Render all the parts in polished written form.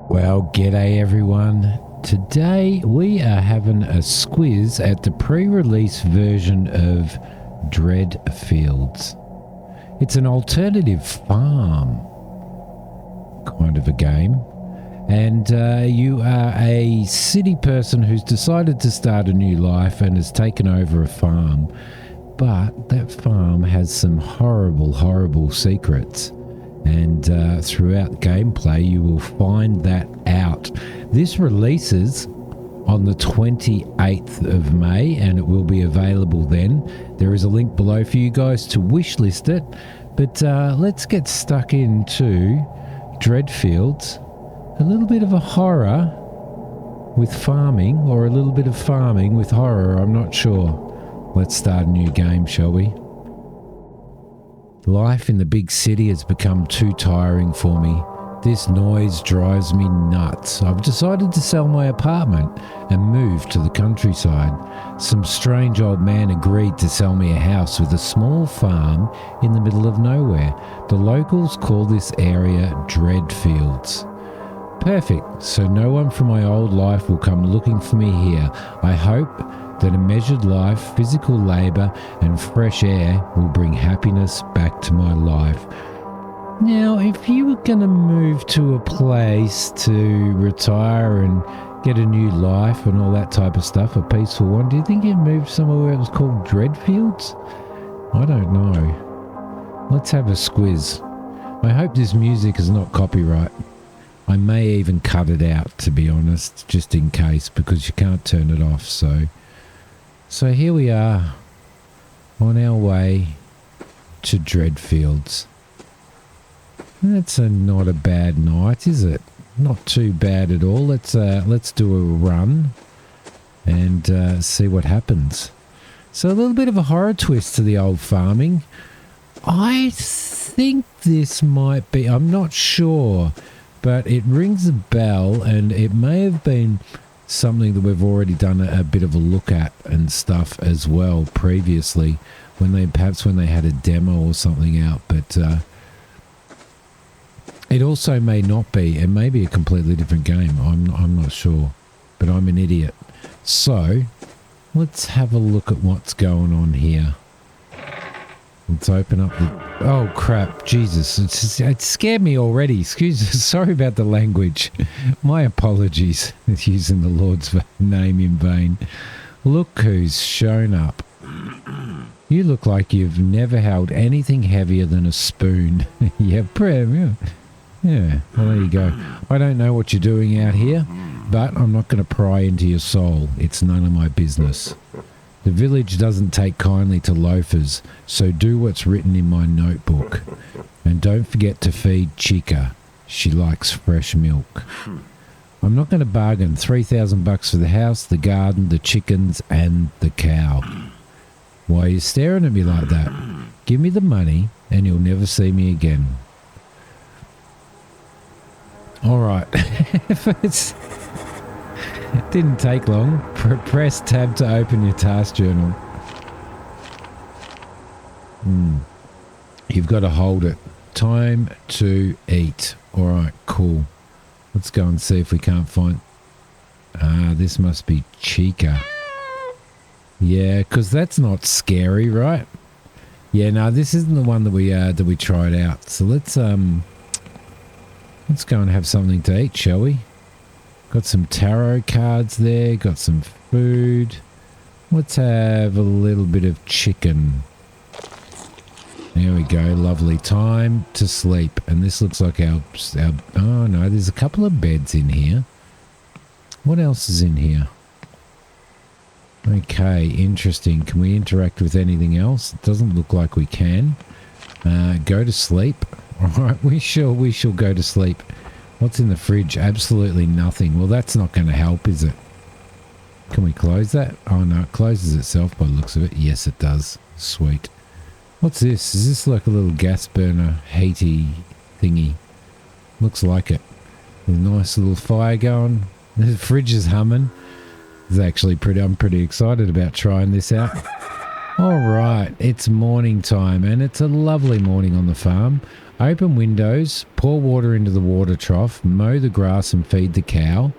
Well, g'day everyone. Today we are having a squiz at the pre-release version of Dreadfields. It's an alternative farm kind of a game. And you are a city person who's decided to start a new life and has taken over a farm. But that farm has some horrible, horrible secrets. And throughout gameplay, you will find that out. This releases on the 28th of May, and it will be available then. There is a link below for you guys to wishlist it. But let's get stuck into Dreadfields. A little bit of a horror with farming, or a little bit of farming with horror, I'm not sure. Let's start a new game, shall we? Life in the big city has become too tiring for me. This noise drives me nuts. I've decided to sell my apartment and move to the countryside. Some strange old man agreed to sell me a house with a small farm in the middle of nowhere. The locals call this area Dreadfields. Perfect, so no one from my old life will come looking for me here. I hope that a measured life, physical labour and fresh air will bring happiness back to my life. Now, if you were going to move to a place to retire and get a new life and all that type of stuff, a peaceful one, do you think you'd move somewhere where it was called Dreadfields? I don't know. Let's have a squiz. I hope this music is not copyright. I may even cut it out, to be honest, just in case, because you can't turn it off. So here we are on our way to Dreadfields. That's not a bad night, is it? Not too bad at all. Let's do a run and see what happens. So a little bit of a horror twist to the old farming. I think this might be, I'm not sure, but it rings a bell, and it may have been something that we've already done a bit of a look at and stuff as well previously, when they had a demo or something out. But it also may not be. It may be a completely different game. I'm not sure, but I'm an idiot. So let's have a look at what's going on here. Let's open up the... Oh, crap. Jesus. It scared me already. Sorry about the language. My apologies using the Lord's name in vain. Look who's shown up. You look like you've never held anything heavier than a spoon. Yeah, well, there you go. I don't know what you're doing out here, but I'm not going to pry into your soul. It's none of my business. The village doesn't take kindly to loafers, so do what's written in my notebook. And don't forget to feed Chica. She likes fresh milk. I'm not going to bargain. $3,000 for the house, the garden, the chickens, and the cow. Why are you staring at me like that? Give me the money, and you'll never see me again. All right. It didn't take long. Press tab to open your task journal. You've got to hold it. Time to eat. All right, cool. Let's go and see if we can't find... this must be Chica. Yeah, because that's not scary, right? Yeah, no, this isn't the one that we tried out. So let's go and have something to eat, shall we? Got some tarot cards there, got some food. Let's have a little bit of chicken. There we go, lovely. Time to sleep. And this looks like our oh no, there's a couple of beds in here. What else is in here? Okay, interesting. Can we interact with anything else? It doesn't look like we can. Go to sleep. All right, we shall go to sleep. What's in the fridge? Absolutely nothing. Well, that's not going to help, is it? Can we close that? Oh, no, it closes itself by the looks of it. Yes, it does. Sweet. What's this? Is this like a little gas burner heaty thingy? Looks like it. With a nice little fire going. The fridge is humming. It's actually I'm pretty excited about trying this out. All right, it's morning time, and it's a lovely morning on the farm. Open windows, pour water into the water trough, mow the grass and feed the cow.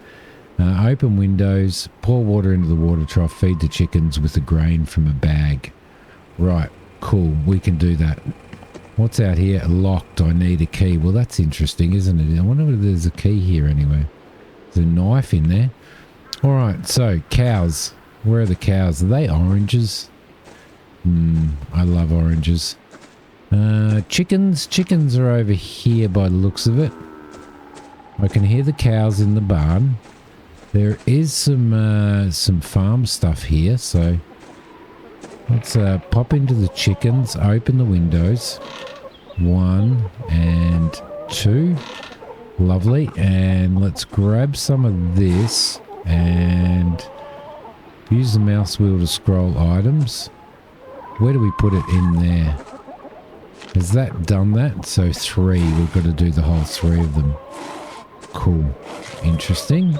Open windows, pour water into the water trough, feed the chickens with the grain from a bag. Right, cool, we can do that. What's out here? Locked, I need a key. Well, that's interesting, isn't it? I wonder if there's a key here anyway. There's a knife in there. All right, so cows. Where are the cows? Are they oranges? I love oranges. Chickens are over here by the looks of it. I can hear the cows in the barn. There is some farm stuff here, so let's pop into the chickens, open the windows. 1 and 2. Lovely. And let's grab some of this and use the mouse wheel to scroll items. Where do we put it in there? Has that done that? So 3. We've got to do the whole 3 of them. Cool. Interesting.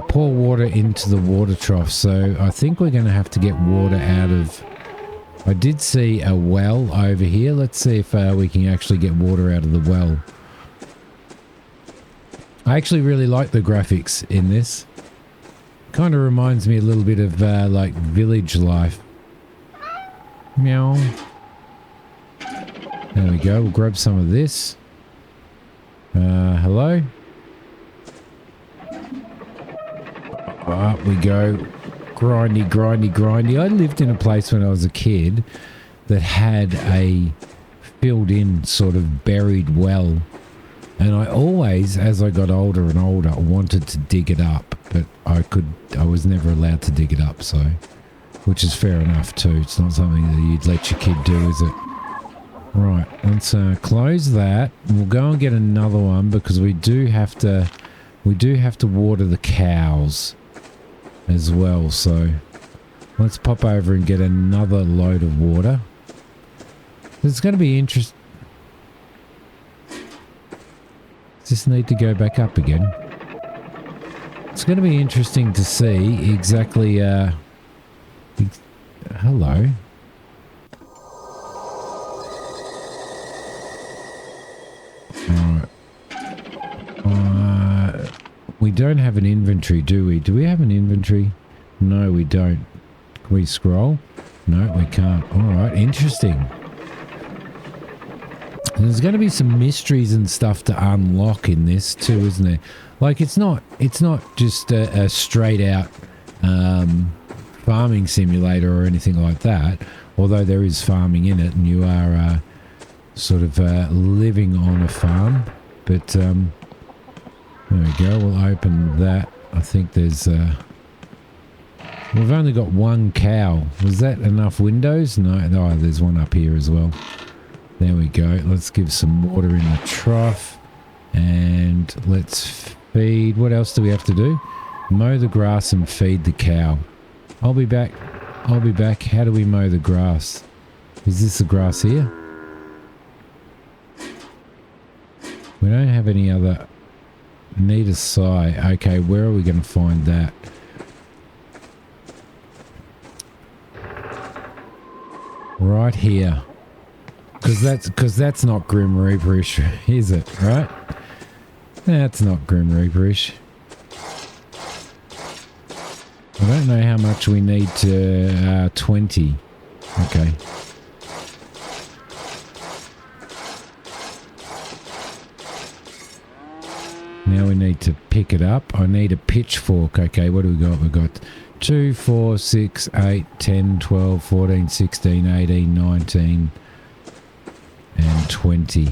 Pour water into the water trough. So I think we're going to have to get water out of... I did see a well over here. Let's see if we can actually get water out of the well. I actually really like the graphics in this. Kind of reminds me a little bit of like Village Life. Meow. There we go. We'll grab some of this. Hello? Up we go. Grindy. I lived in a place when I was a kid that had a filled-in sort of buried well. And I always, as I got older and older, wanted to dig it up. But I was never allowed to dig it up, so... Which is fair enough too. It's not something that you'd let your kid do, is it? Right, let's close that. We'll go and get another one because we do have to water the cows as well. So let's pop over and get another load of water. It's going to be interesting. Does this need to go back up again? It's going to be interesting to see exactly. Hello. We don't have an inventory, do we? Do we have an inventory? No, we don't. Can we scroll? No, we can't. Alright, interesting. There's going to be some mysteries and stuff to unlock in this too, isn't there? Like, it's not just a straight out farming simulator or anything like that, although there is farming in it and you are sort of living on a farm. But there we go, we'll open that. I think there's we've only got one cow. Was that enough windows? No, there's one up here as well. There we go. Let's give some water in the trough and let's feed. What else do we have to do? Mow the grass and feed the cow. I'll be back. How do we mow the grass? Is this the grass here? We don't have any other. Need a sigh. Okay, where are we going to find that? Right here. Because that's not Grim Reaperish, is it? Right? That's not Grim Reaperish. I don't know how much we need to... 20. Okay. Now we need to pick it up. I need a pitchfork. Okay, what do we got? We've got 2, 4, 6, 8, 10, 12, 14, 16, 18, 19, and 20.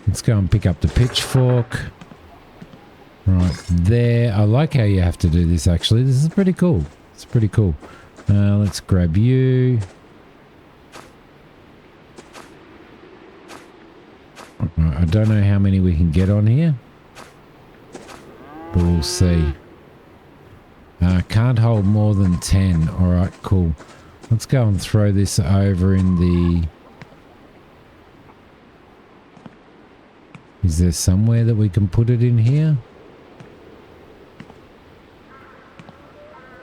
Let's go and pick up the pitchfork. Right there. I like how you have to do this, actually. This is pretty cool. It's pretty cool. Let's grab you. Right, I don't know how many we can get on here, but we'll see. Can't hold more than 10. All right, cool. Let's go and throw this over in the... Is there somewhere that we can put it in here?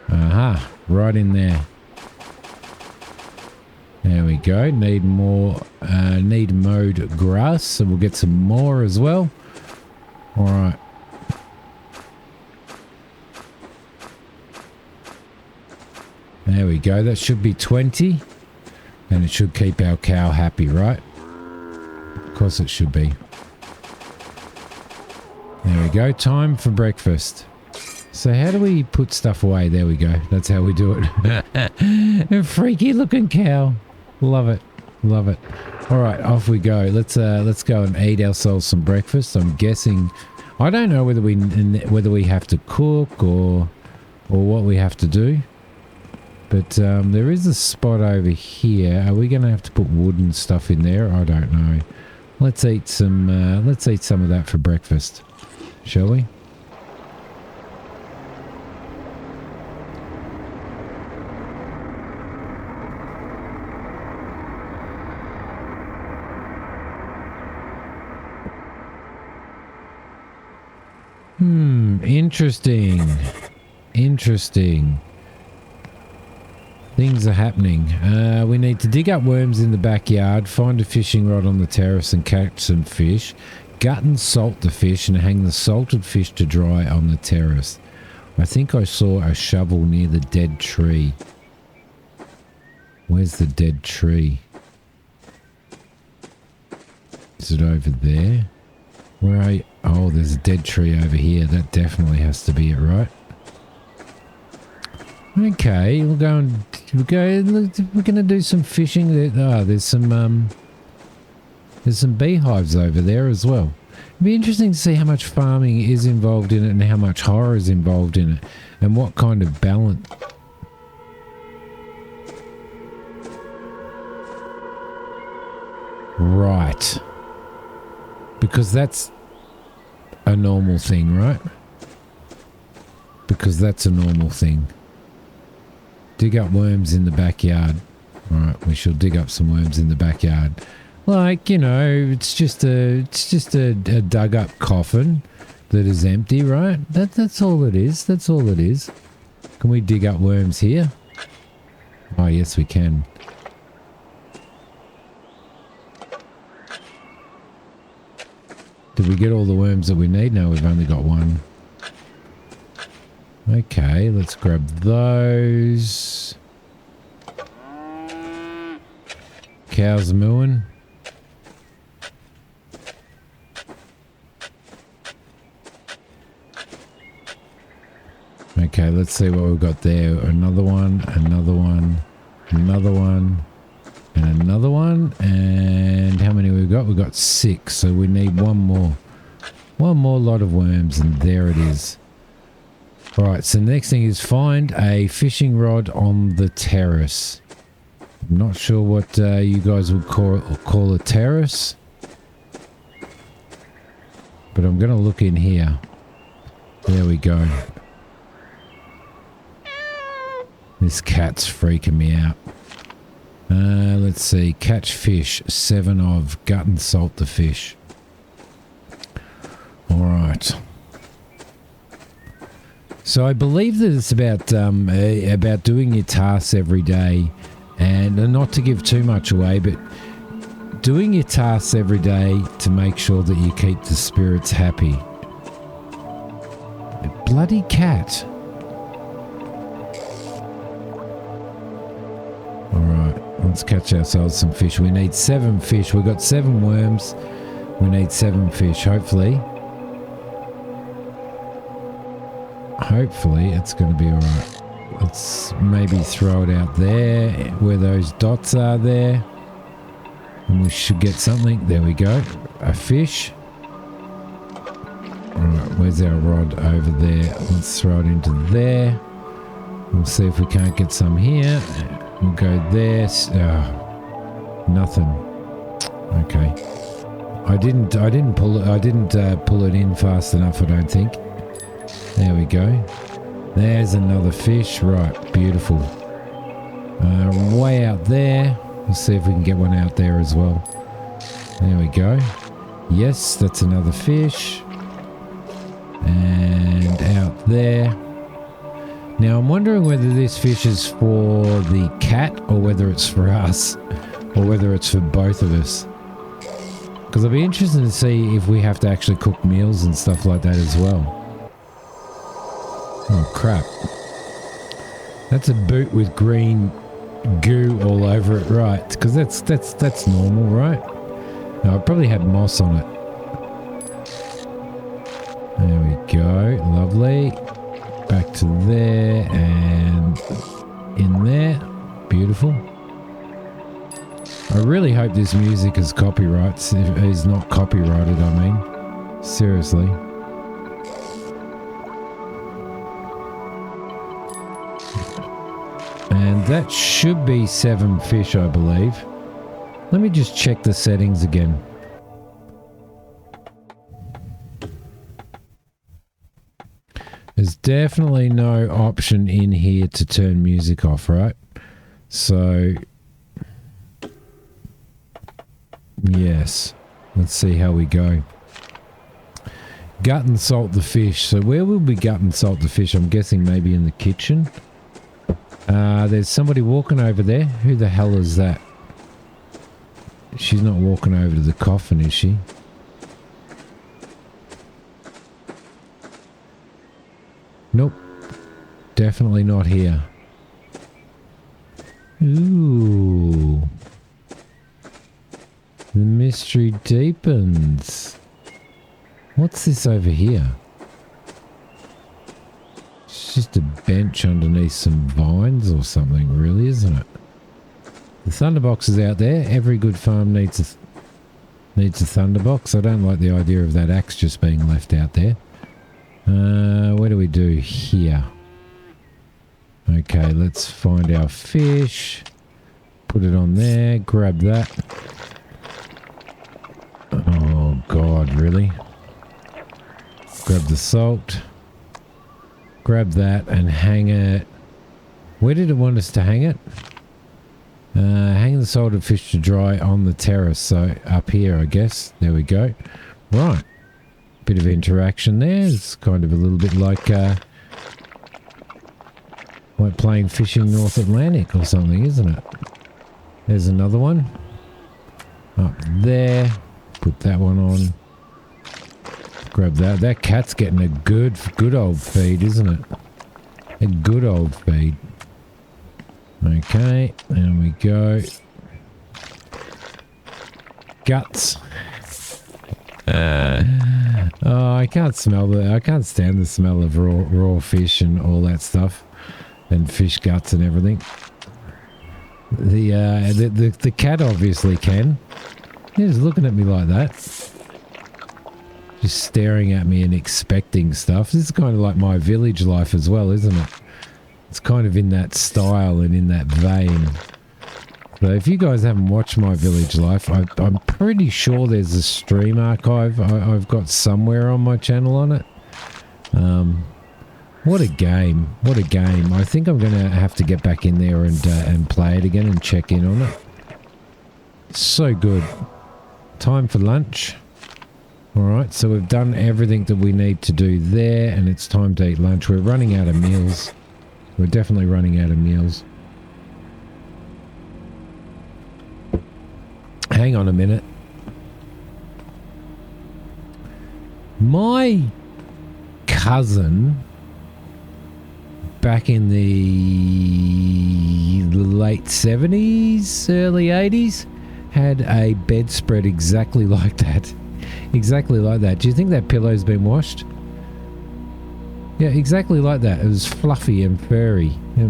Aha, right in there. There we go. Need more, need mowed grass, so we'll get some more as well. All right. There we go. That should be 20. And it should keep our cow happy, right? Of course it should be. There we go. Time for breakfast. So how do we put stuff away? There we go. That's how we do it. A freaky looking cow. Love it. Love it. All right, off we go. Let's go and eat ourselves some breakfast. I'm guessing, I don't know whether we have to cook or what we have to do. But there is a spot over here. Are we going to have to put wood and stuff in there? I don't know. Let's eat some of that for breakfast, shall we? Interesting. Interesting. Things are happening. We need to dig up worms in the backyard, find a fishing rod on the terrace and catch some fish, gut and salt the fish and hang the salted fish to dry on the terrace. I think I saw a shovel near the dead tree. Where's the dead tree? Is it over there? Where are you? Oh, there's a dead tree over here. That definitely has to be it, right? Okay, we're going to do some fishing. There's some beehives over there as well. It'd be interesting to see how much farming is involved in it and how much horror is involved in it and what kind of balance. Right. Because that's a normal thing, right? Because that's a normal thing. Dig up worms in the backyard. Alright, we shall dig up some worms in the backyard. Like, you know, it's just a dug up coffin that is empty, right? That's all it is. That's all it is. Can we dig up worms here? Oh, yes, we can. Did we get all the worms that we need? No, we've only got one. Okay, let's grab those. Cows mooing. Okay, let's see what we've got there. Another one, another one, another one, and another one. And how many we've got? We've got 6, so we need one more. One more lot of worms, and there it is. Right, so the next thing is find a fishing rod on the terrace. I'm not sure what you guys would call a terrace. But I'm going to look in here. There we go. This cat's freaking me out. Let's see. Catch fish. 7 of. Gut and salt the fish. Alright. So I believe that it's about doing your tasks every day, and not to give too much away, but doing your tasks every day to make sure that you keep the spirits happy. Bloody cat. Alright, let's catch ourselves some fish. We need 7 fish. We've got 7 worms. We need 7 fish, hopefully. Hopefully it's going to be alright. Let's maybe throw it out there where those dots are there. And we should get something. There we go. A fish. Alright, where's our rod? Over there. Let's throw it into there. We'll see if we can't get some here. We'll go there. Nothing. Okay. I didn't pull it in fast enough, I don't think. There we go. There's another fish. Right, beautiful. Way out there. Let's see if we can get one out there as well. There we go. Yes, that's another fish. And out there. Now I'm wondering whether this fish is for the cat or whether it's for us or whether it's for both of us. Because I'll be interested to see if we have to actually cook meals and stuff like that as well. Oh crap. That's a boot with green goo all over it, right? Because that's normal, right? No, it probably had moss on it. There we go. Lovely. Back to there and in there. Beautiful. I really hope this music is copyrights. If it is not copyrighted, I mean. Seriously. And that should be 7 fish, I believe. Let me just check the settings again. There's definitely no option in here to turn music off, right? So, yes. Let's see how we go. Gut and salt the fish. So where will we gut and salt the fish? I'm guessing maybe in the kitchen. There's somebody walking over there. Who the hell is that? She's not walking over to the coffin, is she? Nope. Definitely not here. Ooh. The mystery deepens. What's this over here? It's just a bench underneath some vines or something, really, isn't it? The thunderbox is out there. Every good farm needs a thunderbox. I don't like the idea of that axe just being left out there. What do we do here? Okay, let's find our fish. Put it on there. Grab that. Oh, God, really? Grab the salt. Grab that and hang it. Where did it want us to hang it? Hang the salted fish to dry on the terrace. So up here, I guess. There we go. Right. Bit of interaction there. It's kind of a little bit like playing Fishing North Atlantic or something, isn't it? There's another one. Up there. Put that one on. Grab that. That cat's getting a good old feed, isn't it? A good old feed. Okay, there we go. Guts. Oh, I can't smell it. I can't stand the smell of raw fish and all that stuff, and fish guts and everything. The cat obviously can. He's looking at me like that, just staring at me and expecting stuff. This is kind of like my village life as well, isn't it? It's kind of in that style and in that vein. So if you guys haven't watched my village life, I'm pretty sure there's a stream archive I've got somewhere on my channel on it. What a game. What a game. I think I'm going to have to get back in there and play it again and check in on it. So good. Time for lunch. Alright, so we've done everything that we need to do there, and it's time to eat lunch. We're running out of meals. We're definitely running out of meals. Hang on a minute. My cousin, back in the late 70s, early 80s, had a bedspread exactly like that. Exactly like that. Do you think that pillow's been washed? Yeah, exactly like that. It was fluffy and furry. Yeah.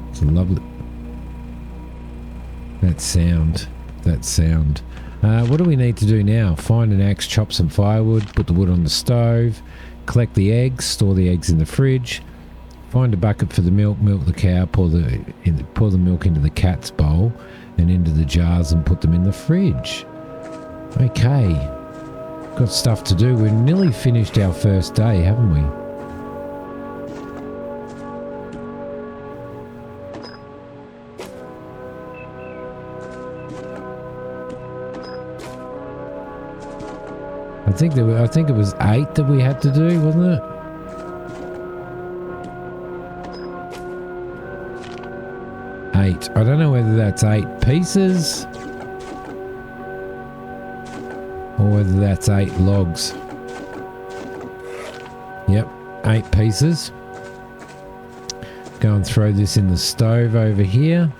It's lovely. That sound. That sound. What do we need to do now? Find an axe, chop some firewood, put the wood on the stove, collect the eggs, store the eggs in the fridge, find a bucket for the milk, milk the cow, pour the milk into the cat's bowl and into the jars and put them in the fridge. Okay. Got stuff to do. We've nearly finished our first day, haven't we? I think it was 8 that we had to do, wasn't it? 8. I don't know whether that's 8 pieces or whether that's 8 logs. Yep, 8 pieces. Go and throw this in the stove over here.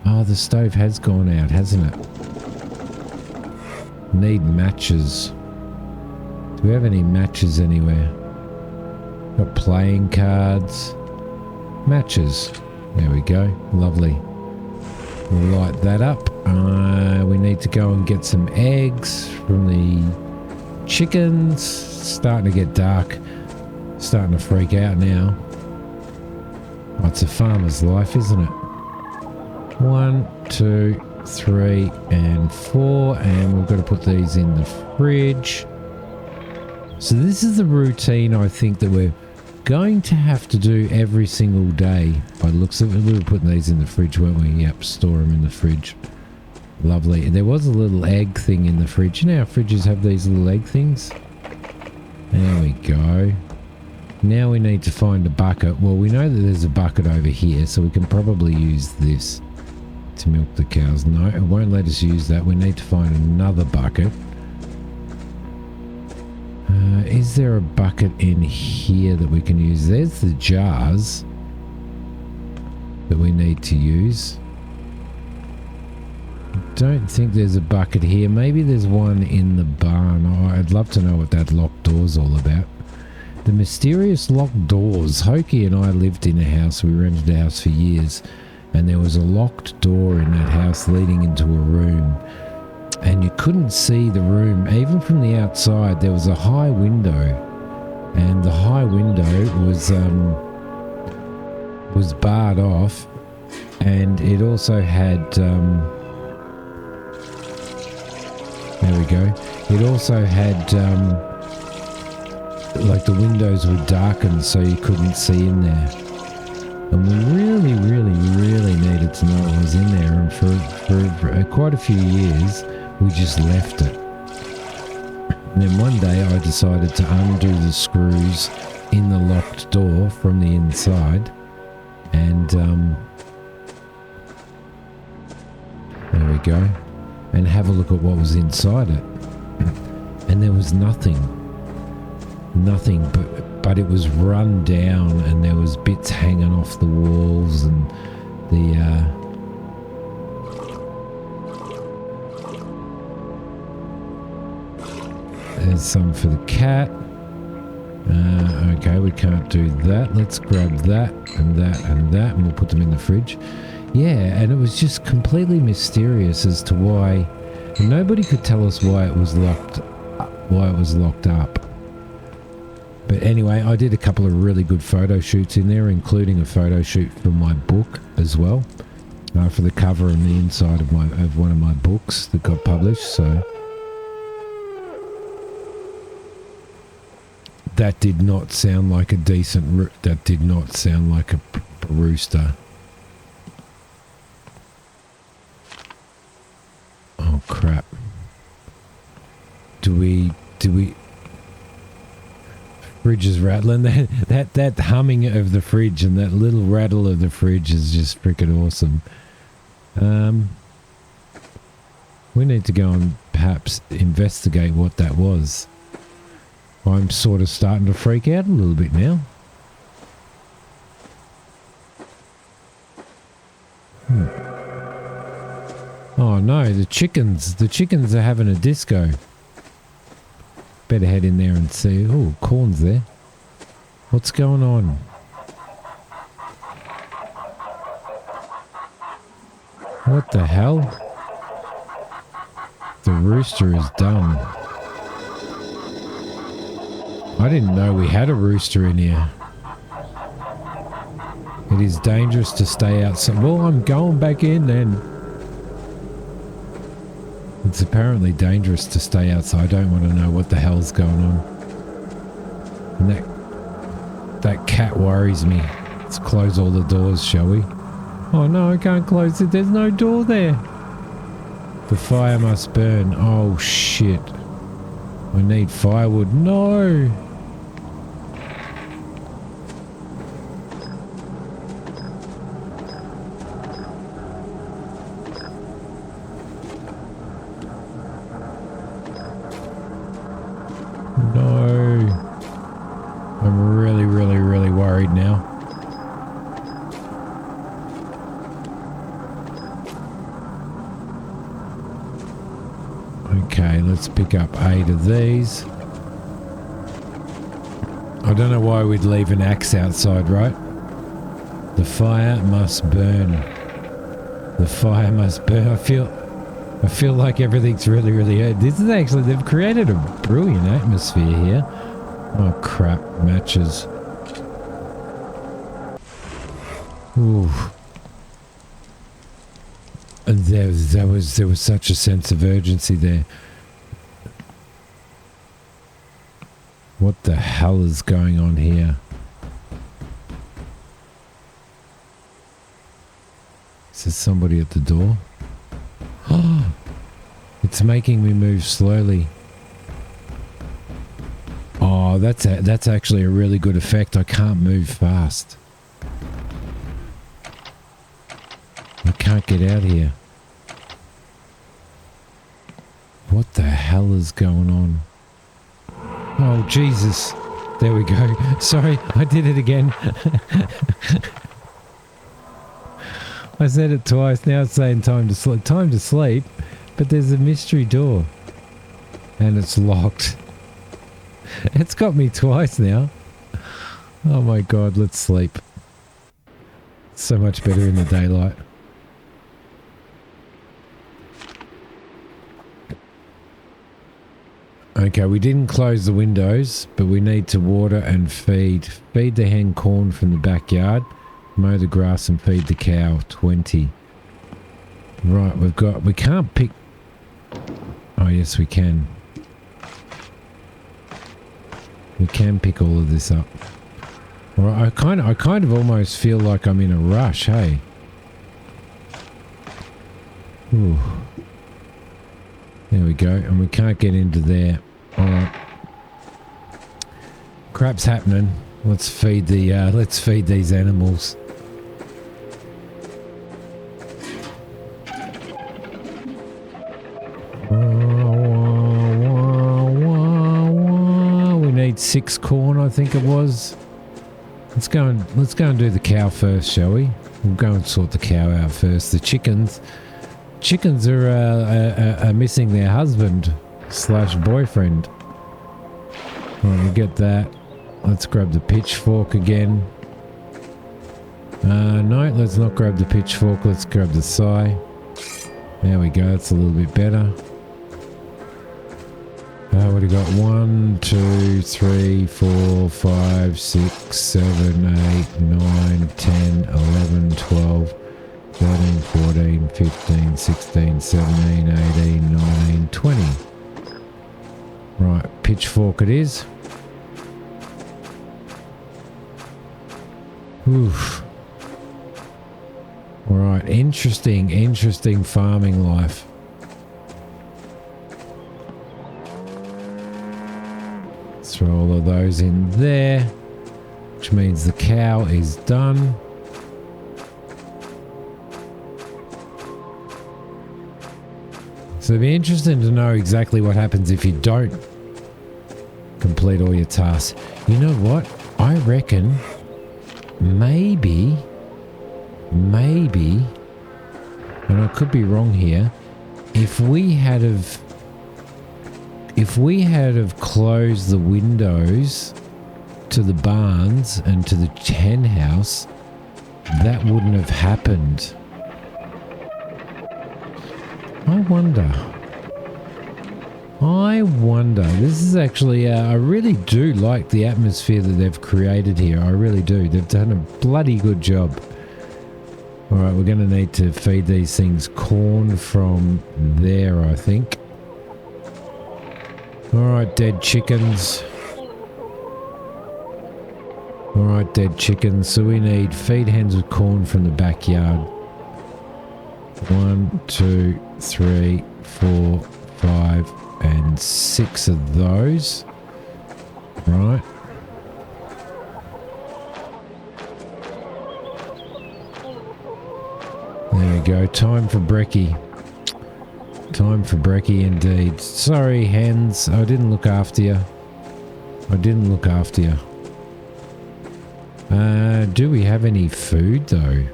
Oh, the stove has gone out, hasn't it? Need matches. Do we have any matches anywhere? Got playing cards. Matches. There we go. Lovely. We'll light that up. We need to go and get some eggs from the chickens. Starting to get dark. Starting to freak out now. Oh, it's a farmer's life, isn't it? 1, 2, 3 and 4, and we've got to put these in the fridge. So this is the routine I think that we're going to have to do every single day. By the looks of it, we were putting these in the fridge, weren't we? Yep, store them in the fridge. Lovely. And there was a little egg thing in the fridge. You know how fridges have these little egg things? There we go. Now we need to find a bucket. Well, we know that there's a bucket over here, so we can probably use this to milk the cows. No, it won't let us use that. We need to find another bucket. Is there a bucket in here that we can use? There's the jars that we need to use. Don't think there's a bucket here. Maybe there's one in the barn. Oh, I'd love to know what that locked door's all about. The mysterious locked doors. Hokie and I lived in a house. We rented a house for years. And there was a locked door in that house leading into a room. And you couldn't see the room. Even from the outside, there was a high window. And the high window was barred off. And it also had... there we go. It also had... like the windows were darkened so you couldn't see in there. And we really needed to know what was in there, and for quite a few years we just left it. And then one day I decided to undo the screws in the locked door from the inside, and there we go, and have a look at what was inside it. And there was nothing, but it was run down, and there was bits hanging off the walls, and there's some for the cat. Okay, we can't do that. Let's grab that and that and that, and we'll put them in the fridge. Yeah, and it was just completely mysterious as to why, and nobody could tell us why it was locked up. But anyway, I did a couple of really good photo shoots in there, including a photo shoot for my book as well, for the cover and the inside of one of my books that got published. So that did not sound like a decent. That did not sound like a rooster. Oh crap! Do we? Fridge is rattling. That humming of the fridge and that little rattle of the fridge is just freaking awesome. We need to go and perhaps investigate what that was. I'm sort of starting to freak out a little bit now. Oh no, the chickens are having a disco. Better head in there and see. Oh, corn's there. What's going on? What the hell? The rooster is done. I didn't know we had a rooster in here. It is dangerous to stay outside. Well, I'm going back in then. It's apparently dangerous to stay outside. I don't want to know what the hell's going on. And that cat worries me. Let's close all the doors, shall we? Oh no, I can't close it. There's no door there. The fire must burn. Oh shit. I need firewood. No. I'm really, really, really worried now. Okay, let's pick up 8 of these. I don't know why we'd leave an axe outside, right? The fire must burn. The fire must burn. I feel like everything's really, really hurt. This is actually, they've created a brilliant atmosphere here. Oh crap, matches. Ooh. And there was such a sense of urgency there. What the hell is going on here? Is there somebody at the door? Oh, it's making me move slowly. Oh, that's actually a really good effect. I can't move fast. I can't get out here. What the hell is going on? Oh, Jesus. There we go. Sorry, I did it again. I said it twice. Now it's saying time to sleep. Time to sleep. But there's a mystery door. And it's locked. It's got me twice now. Oh my God, let's sleep. So much better in the daylight. Okay, we didn't close the windows, but we need to water and feed. Feed the hen corn from the backyard, mow the grass and feed the cow. 20. Right, we can't pick... Oh yes, we can. We can pick all of this up. Alright, I kind of almost feel like I'm in a rush, hey? Ooh. There we go, and we can't get into there. Alright. Crap's happening. Let's feed these animals. We need 6 corn, I think it was. Let's go and do the cow first, shall we? We'll go and sort the cow out first. The chickens are missing their husband/boyfriend. Right, we'll get that. Let's grab the pitchfork again. No, let's not grab the pitchfork. Let's grab the sigh. There we go. That's a little bit better. What do we got? 1, 2, 3, 4, 5, 6, 7, 8, 9, 10, 11, 12, 13, 14, 15, 16, 17, 18, 19, 20. Right, pitchfork it is. Oof. Alright, interesting farming life. Let's throw all of those in there, which means the cow is done. So it'd be interesting to know exactly what happens if you don't complete all your tasks. You know what? I reckon maybe, and I could be wrong here, if we had have closed the windows to the barns and to the hen house, that wouldn't have happened. I wonder. This is actually, I really do like the atmosphere that they've created here. I really do. They've done a bloody good job. Alright, we're going to need to feed these things corn from there, I think. Alright, dead chickens. Alright, dead chickens. So we need feed hens with corn from the backyard. 1, 2, 3, 4, 5, and 6 of those. Right. There we go. Time for brekkie. Time for brekkie indeed. Sorry, hens. I didn't look after you. Do we have any food though?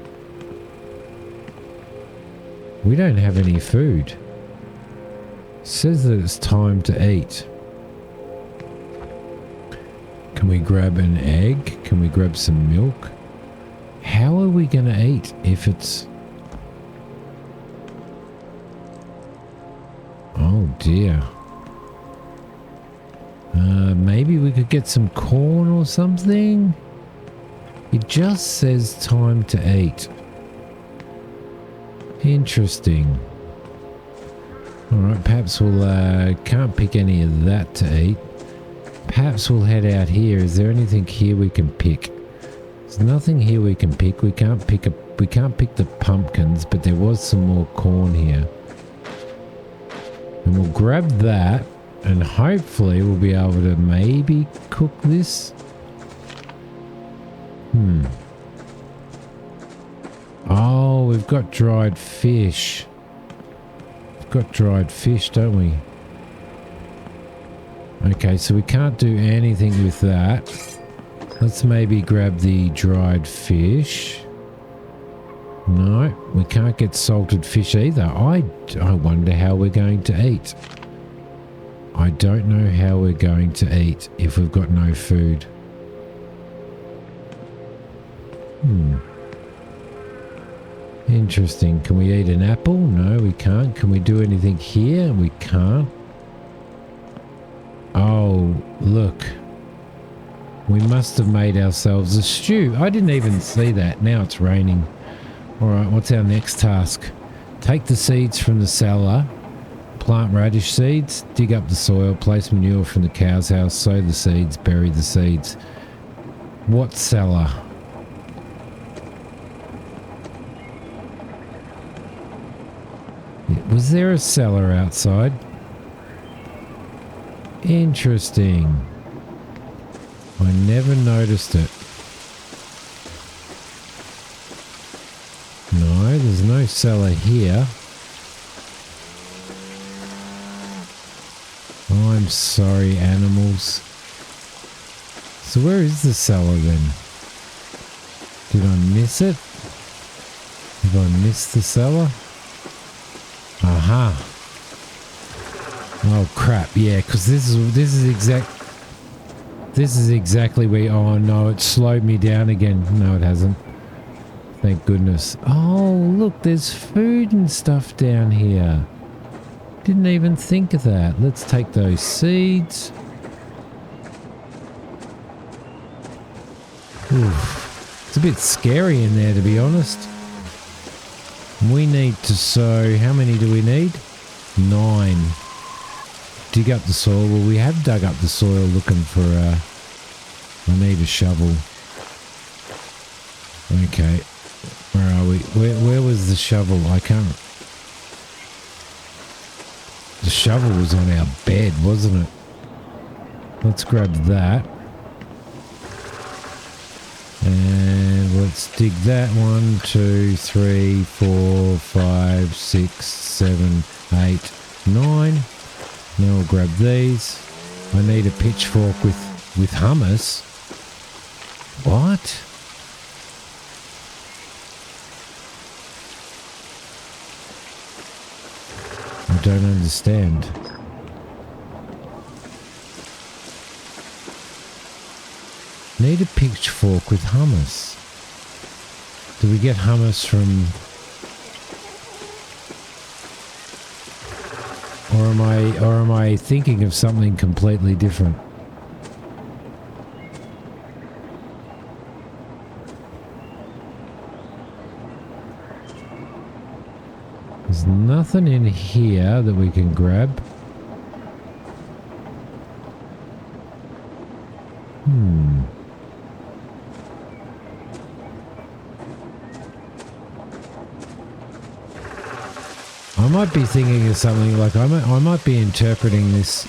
We don't have any food. It says that it's time to eat. Can we grab an egg? Can we grab some milk? How are we going to eat if it's... Oh dear. Maybe we could get some corn or something? It just says time to eat. Interesting. Alright, perhaps we'll... can't pick any of that to eat. Perhaps we'll head out here. Is there anything here we can pick? There's nothing here we can pick. We can't pick the pumpkins, but there was some more corn here. And we'll grab that, and hopefully we'll be able to maybe cook this. Oh, we've got dried fish. We've got dried fish, don't we? Okay, so we can't do anything with that. Let's maybe grab the dried fish. No, we can't get salted fish either. I wonder how we're going to eat. I don't know how we're going to eat if we've got no food. Interesting. Can we eat an apple? No, we can't. Can we do anything here? We can't. Oh, look. We must have made ourselves a stew. I didn't even see that. Now it's raining. Alright, what's our next task? Take the seeds from the cellar. Plant radish seeds. Dig up the soil. Place manure from the cow's house. Sow the seeds. Bury the seeds. What cellar? Was there a cellar outside? Interesting. I never noticed it. No, there's no cellar here. I'm sorry, animals. So where is the cellar then? Did I miss it? Have I missed the cellar? Aha. Oh crap, yeah, because this is exactly where... Oh no, it slowed me down again. No, it hasn't. Thank goodness. Oh, look, there's food and stuff down here. Didn't even think of that. Let's take those seeds. Oof. It's a bit scary in there, to be honest. We need to sow... How many do we need? 9. Dig up the soil. Well, we have dug up the soil looking for... I need a shovel. Okay. Where are we? Where was the shovel? I can't... The shovel was on our bed, wasn't it? Let's grab that. And let's dig that. 1, 2, 3, 4, 5, 6, 7, 8, 9. Now we'll grab these. I need a pitchfork with hummus. What? I don't understand. Need a pitchfork with hummus. Do we get hummus from... Or am I thinking of something completely different? There's nothing in here that we can grab. I might be thinking of something like I might be interpreting this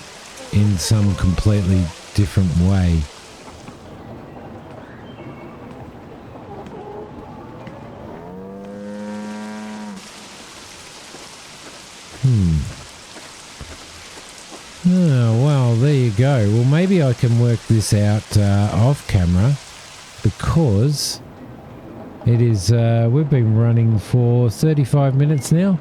in some completely different way. Oh, well, there you go. Well, maybe I can work this out off camera because it is, we've been running for 35 minutes now.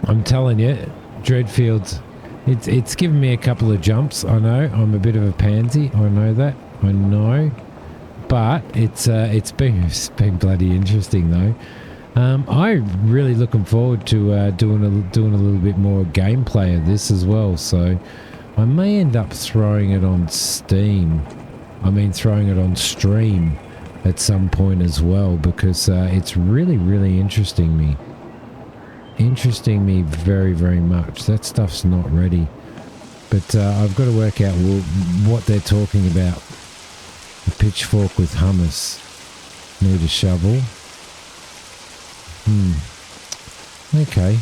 I'm telling you, Dreadfields, it's given me a couple of jumps. I know, I'm a bit of a pansy. I know that. I know. But it's been bloody interesting though. I'm really looking forward to doing a little bit more gameplay of this as well. So I may end up throwing it on Steam. I mean, throwing it on stream at some point as well, because it's really interesting me very, very much. That stuff's not ready, but I've got to work out what they're talking about. A pitchfork with hummus. Need a shovel. Okay.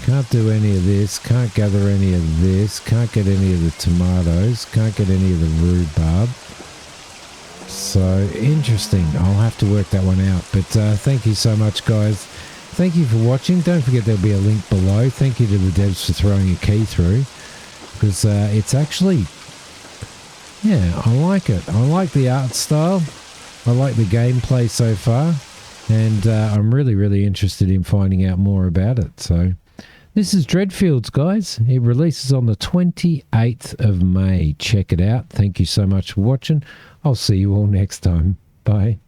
Can't do any of this. Can't gather any of this. Can't get any of the tomatoes. Can't get any of the rhubarb. So interesting. I'll have to work that one out. But thank you so much, guys. Thank you for watching. Don't forget there'll be a link below. Thank you to the devs for throwing a key through, because it's actually, yeah, I like it. I like the art style. I like the gameplay so far, and I'm really interested in finding out more about it. So this is Dreadfields, guys. It releases on the 28th of May. Check it out. Thank you so much for watching. I'll see you all next time. Bye.